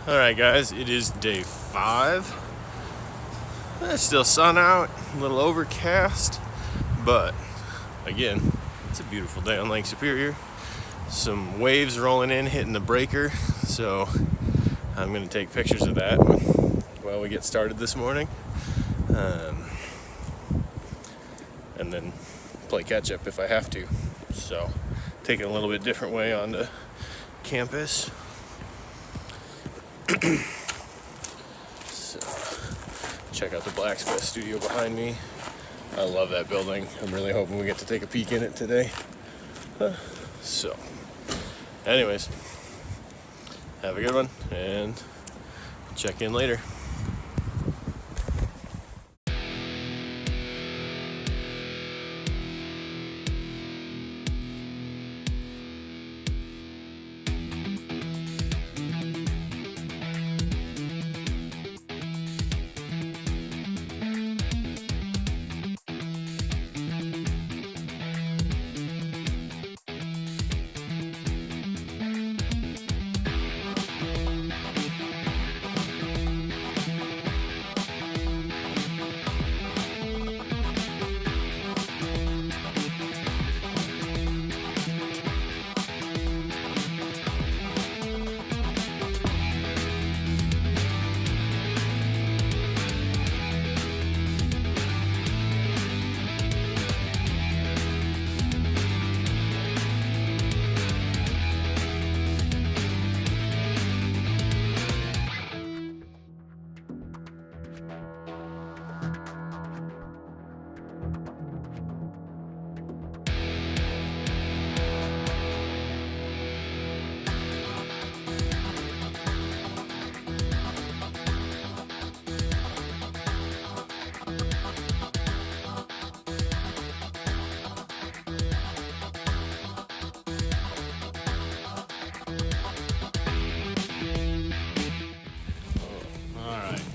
Alright guys, it is day 5. There's still sun out, a little overcast, but again, it's a beautiful day on Lake Superior. Some waves rolling in, hitting the breaker, so I'm going to take pictures of that while we get started this morning. And then play catch up if I have to. So, taking a little bit different way onto campus. So, check out the blacksmith studio behind me. I love that building. I'm really hoping we get to take a peek in it today. So, anyways, have a good one and check in later.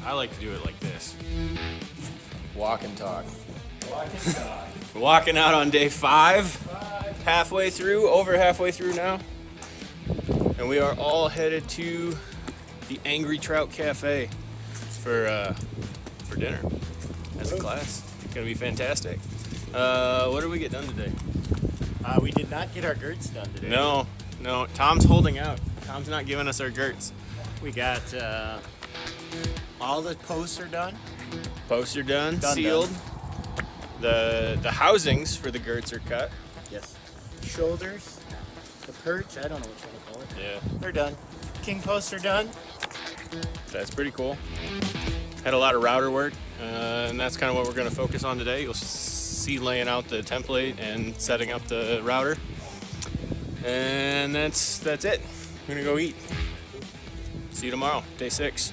I like to do it like this. Walk and talk. Walk and talk. We're walking out on day 5. Halfway through, over halfway through now. And we are all headed to the Angry Trout Cafe for dinner as a class. It's gonna be fantastic. What did we get done today? We did not get our gurts done today. No. Tom's holding out. Tom's not giving us our gurts. We got all the posts are done. Posts are done, sealed. The housings for the gurts are cut. Yes. Shoulders, the perch, I don't know which one to call it. Yeah. They're done. King posts are done. That's pretty cool. Had a lot of router work, and that's kind of what we're going to focus on today. You'll see laying out the template and setting up the router. And that's it. We're going to go eat. See you tomorrow, day 6.